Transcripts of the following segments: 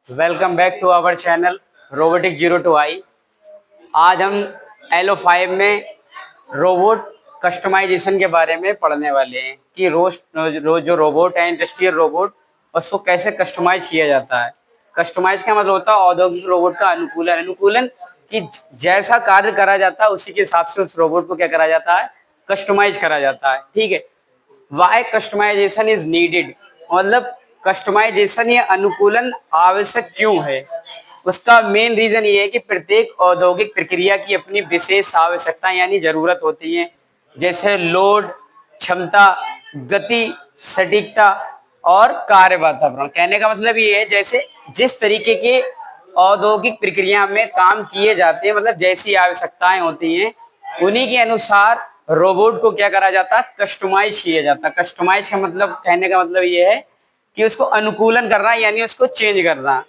Welcome back to our channel robotic zero to I. आज हम LO5 में robot customization के बारे में पढ़ने वाले हैं कि रोज जो रोबोट है, इंडस्ट्रियल रोबोट, उसको कैसे कस्टमाइज किया जाता है। कस्टमाइज का मतलब होता है औद्योगिक रोबोट का अनुकूलन। अनुकूलन कि जैसा कार्य करा जाता है उसी के हिसाब से उस रोबोट को क्या करा जाता है, कस्टमाइज करा जाता है। ठीक है। वाई कस्टमाइजेशन इज नीडेड, मतलब कस्टमाइजेशन या अनुकूलन आवश्यक क्यों है। उसका मेन रीजन ये है कि प्रत्येक औद्योगिक प्रक्रिया की अपनी विशेष आवश्यकता यानी जरूरत होती है, जैसे लोड, क्षमता, गति, सटीकता और कार्य वातावरण। कहने का मतलब ये है जैसे जिस तरीके के औद्योगिक प्रक्रिया में काम किए जाते हैं, मतलब जैसी आवश्यकताएं होती हैं उन्हीं के अनुसार रोबोट को क्या करा जाता है, कस्टमाइज किया जाता है। कस्टमाइज का मतलब, कहने का मतलब ये है कि उसको अनुकूलन करना यानी उसको चेंज करना।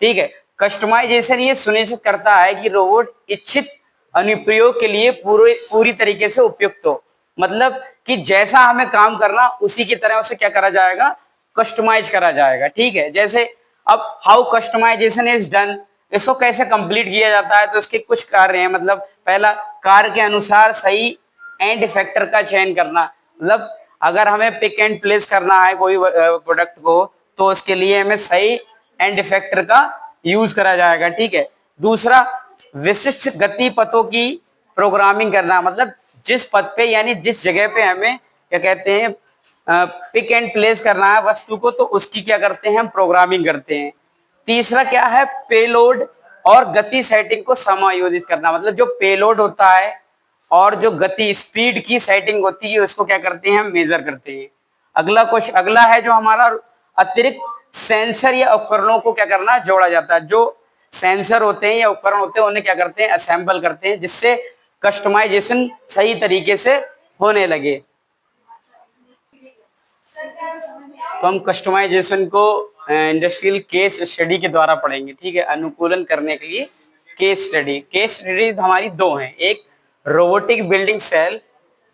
ठीक है। कस्टमाइजेशन ये सुनिश्चित करता है कि रोबोट इच्छित अनुप्रयोग के लिए पूरी तरीके से उपयुक्त हो, मतलब कि जैसा हमें काम करना उसी की तरह उसे क्या करा जाएगा, कस्टमाइज करा जाएगा। ठीक है। जैसे अब हाउ कस्टमाइजेशन इज डन, इसको कैसे कंप्लीट किया जाता है, तो इसके कुछ कार्य हैं। मतलब पहला, कार्य के अनुसार सही एंड इफेक्टर का चयन करना। मतलब अगर हमें पिक एंड प्लेस करना है कोई प्रोडक्ट को, तो उसके लिए हमें सही एंड इफेक्टर का यूज करा जाएगा। ठीक है। दूसरा, विशिष्ट गति पथों की प्रोग्रामिंग करना, मतलब जिस पथ पे यानी जिस जगह पे हमें क्या कहते हैं, पिक एंड प्लेस करना है वस्तु को, तो उसकी क्या करते हैं, हम प्रोग्रामिंग करते हैं। तीसरा क्या है, पेलोड और गति सेटिंग को समायोजित करना, मतलब जो पेलोड होता है और जो गति स्पीड की सेटिंग होती है उसको क्या करते हैं, हम मेजर करते हैं। अगला है जो हमारा अतिरिक्त सेंसर या उपकरणों को क्या करना, जोड़ा जाता है। जो सेंसर होते हैं या उपकरण होते हैं उन्हें क्या करते हैं, असेंबल करते हैं, जिससे कस्टमाइजेशन सही तरीके से होने लगे। तो हम कस्टमाइजेशन को इंडस्ट्रियल केस स्टडी के द्वारा पढ़ेंगे। ठीक है। अनुकूलन करने के लिए केस स्टडी हमारी दो हैं। एक रोबोटिक बिल्डिंग सेल,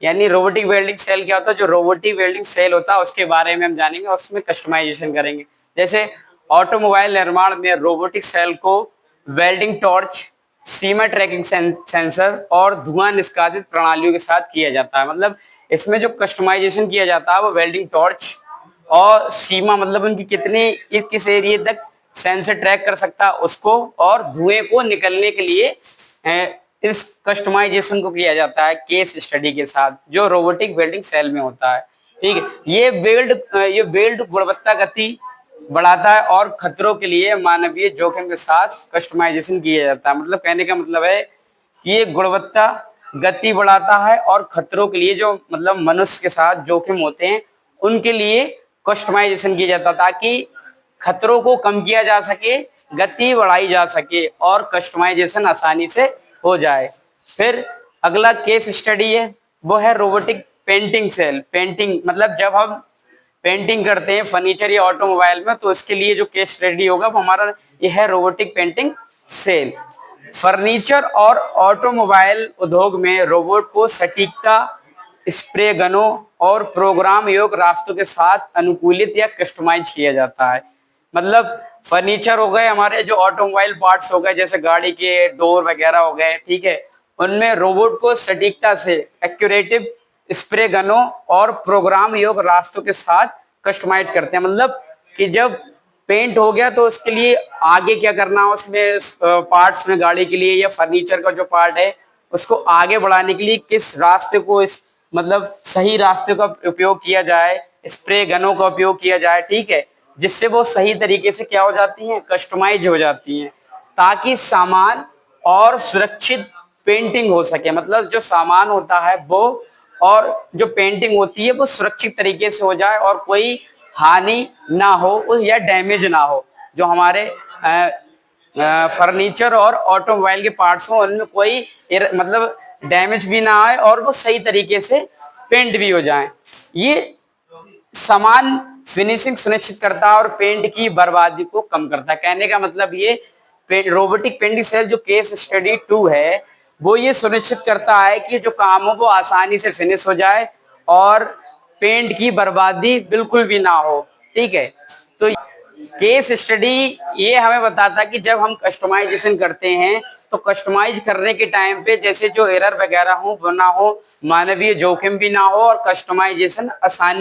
यानी रोबोटिक वेल्डिंग सेल क्या होता है, जो रोबोटिक वेल्डिंग सेल होता है उसके बारे में हम जानेंगे और उसमें कस्टमाइजेशन करेंगे। जैसे ऑटोमोबाइल निर्माण में रोबोटिक सेल को वेल्डिंग टॉर्च, सीमा ट्रैकिंग सेंसर और धुआं निष्कासित प्रणालियों के साथ किया जाता है। मतलब इसमें जो कस्टमाइजेशन किया जाता है वो वेल्डिंग टॉर्च और सीमा, मतलब उनकी किस एरिया तक सेंसर ट्रैक कर सकता है उसको, और धुएं को निकलने के लिए इस कस्टमाइजेशन को किया जाता है केस स्टडी के साथ, जो रोबोटिक वेल्डिंग सेल में होता है। ठीक है। ये बिल्ड गुणवत्ता गति बढ़ाता है और खतरों के लिए मानवीय जोखिम के साथ कस्टमाइजेशन किया जाता है। मतलब कहने का मतलब है कि ये गुणवत्ता गति बढ़ाता है और खतरों के लिए, जो मतलब मनुष्य के साथ जोखिम होते हैं उनके लिए कस्टमाइजेशन किया जाता, ताकि खतरों को कम किया जा सके, गति बढ़ाई जा सके और कस्टमाइजेशन आसानी से हो जाए। फिर अगला केस स्टडी है, वो है रोबोटिक पेंटिंग सेल। पेंटिंग मतलब जब हम पेंटिंग करते हैं फर्नीचर या ऑटोमोबाइल में, तो इसके लिए जो केस स्टडी होगा वो हमारा यह है रोबोटिक पेंटिंग सेल। फर्नीचर और ऑटोमोबाइल उद्योग में रोबोट को सटीकता, स्प्रे गनों और प्रोग्राम योग रास्तों के साथ अनुकूलित या कस्टमाइज किया जाता है। मतलब फर्नीचर हो गए, हमारे जो ऑटोमोबाइल पार्ट्स हो गए जैसे गाड़ी के डोर वगैरह हो गए, ठीक है, उनमें रोबोट को सटीकता से एक्यूरेटिव स्प्रे गनों और प्रोग्राम योग रास्तों के साथ कस्टमाइज करते हैं। मतलब कि जब पेंट हो गया तो उसके लिए आगे क्या करना, उसमें पार्ट्स में गाड़ी के लिए या फर्नीचर का जो पार्ट है उसको आगे बढ़ाने के लिए किस रास्ते को, इस मतलब सही रास्ते का उपयोग किया जाए, स्प्रे गनों का उपयोग किया जाए। ठीक है। जिससे वो सही तरीके से क्या हो जाती हैं, कस्टमाइज हो जाती हैं, ताकि सामान और सुरक्षित पेंटिंग हो सके। मतलब जो सामान होता है वो और जो पेंटिंग होती है वो सुरक्षित तरीके से हो जाए और कोई हानि ना हो या डैमेज ना हो। जो हमारे फर्नीचर और ऑटोमोबाइल के पार्ट्स हो उनमें कोई मतलब डैमेज भी ना आए और वो सही तरीके से पेंट भी हो जाए। ये समान फिनिशिंग सुनिश्चित करता है और पेंट की बर्बादी को कम करता है। कहने का मतलब ये रोबोटिक पेंटिंग सेल जो केस स्टडी 2 है वो ये सुनिश्चित करता है कि जो काम हो वो आसानी से फिनिश हो जाए और पेंट की बर्बादी बिल्कुल भी ना हो। ठीक है। तो केस स्टडी ये हमें बताता है कि जब हम कस्टमाइजेशन करते हैं तो कस्टमाइज करने के टाइम पे जैसे जो एरर वगैरह हो वो ना हो, मानवीय जोखिम भी ना हो और कस्टमाइजेशन आसानी